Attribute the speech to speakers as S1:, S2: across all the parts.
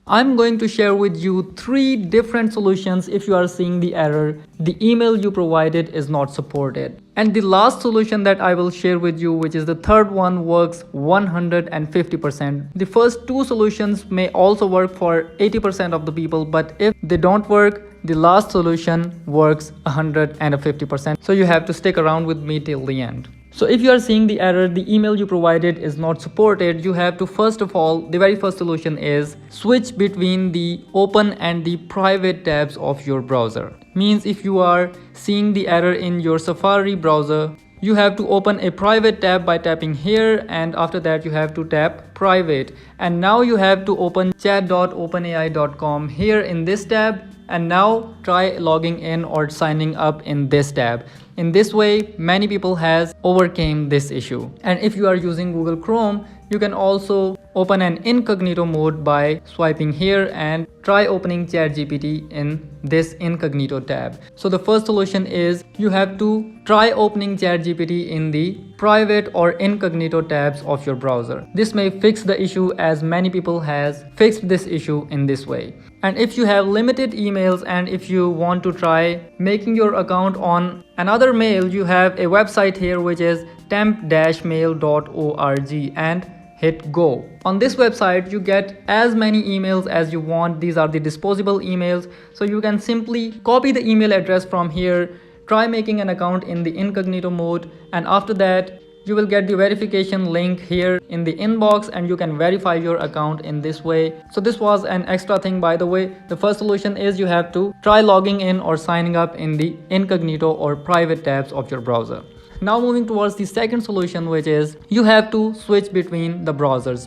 S1: I'm going to share with you 3 different solutions if you are seeing the error, the email you provided is not supported. And the last solution that I will share with you, which is the third one, works 150%. The first 2 solutions may also work for 80% of the people, but if they don't work, the last solution works 150%. So you have to stick around with me till the end. So if you are seeing the error, the email you provided is not supported, you have to first of all, the very first solution is switch between the open and the private tabs of your browser. Means if you are seeing the error in your Safari browser, you have to open a private tab by tapping here, and after that you have to tap private. And now you have to open chat.openai.com here in this tab, and now try logging in or signing up in this tab. In this way, many people has overcame this issue. And if you are using Google Chrome, you can also open an incognito mode by swiping here and try opening ChatGPT in this incognito tab. So the first solution is you have to try opening ChatGPT in the private or incognito tabs of your browser. This may fix the issue, as many people has fixed this issue in this way. And if you have limited emails and if you want to try making your account on another mail, you have a website here which is temp-mail.org, and hit go. On this website you get as many emails as you want. These are the disposable emails, so you can simply copy the email address from here, try making an account in the incognito mode, and after that you will get the verification link here in the inbox and you can verify your account in this way. So this was an extra thing, by the way. The first solution is you have to try logging in or signing up in the incognito or private tabs of your browser. Now moving towards the second solution, which is you have to switch between the browsers.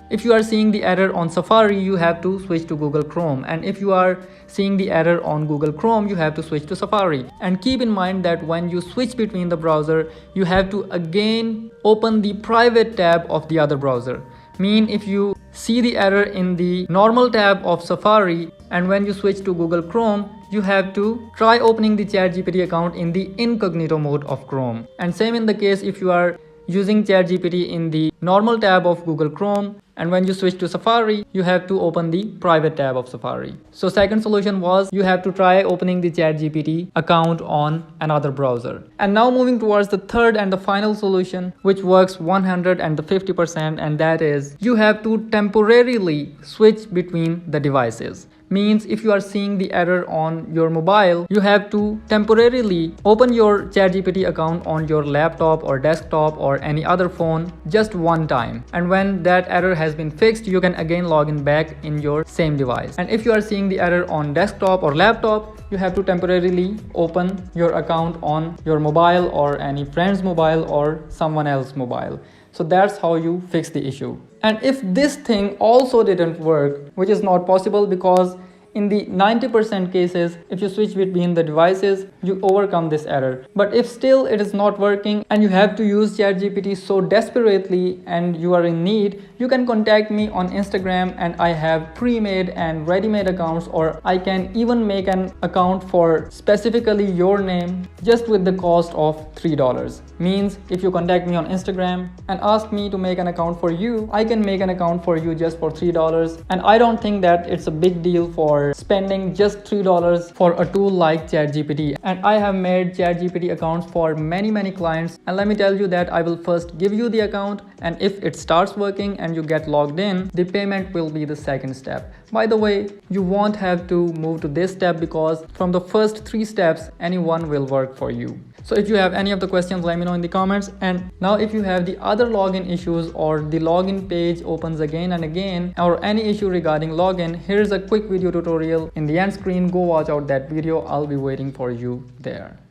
S1: If you are seeing the error on Safari, you have to switch to Google Chrome, and if you are seeing the error on Google Chrome, you have to switch to Safari. And keep in mind that when you switch between the browser, you have to again open the private tab of the other browser. If you see the error in the normal tab of Safari and when you switch to Google Chrome, you have to try opening the ChatGPT account in the incognito mode of Chrome. And same in the case if you are using ChatGPT in the normal tab of Google Chrome, and when you switch to Safari, you have to open the private tab of Safari. So second solution was you have to try opening the ChatGPT account on another browser. And now moving towards the third and the final solution, which works 150%, and that is you have to temporarily switch between the devices. If you are seeing the error on your mobile, you have to temporarily open your ChatGPT account on your laptop or desktop or any other phone just one time. And when that error has been fixed, you can again log in back in your same device. And if you are seeing the error on desktop or laptop, you have to temporarily open your account on your mobile or any friend's mobile or someone else's mobile. So that's how you fix the issue. And if this thing also didn't work, which is not possible because in the 90% cases, if you switch between the devices, you overcome this error. But if still it is not working and you have to use ChatGPT so desperately and you are in need, you can contact me on Instagram, and I have pre-made and ready-made accounts, or I can even make an account for specifically your name just with the cost of $3. If you contact me on Instagram and ask me to make an account for you, I can make an account for you just for $3. And I don't think that it's a big deal for spending just $3 for a tool like ChatGPT. And I have made ChatGPT accounts for many clients, and let me tell you that I will first give you the account, and if it starts working and you get logged in, the payment will be the second step. By the way, you won't have to move to this step because from the first 3 steps, anyone will work for you. So if you have any of the questions, let me know in the comments. And now if you have the other login issues, or the login page opens again and again, or any issue regarding login, here's a quick video tutorial in the end screen. Go watch out that video. I'll be waiting for you there.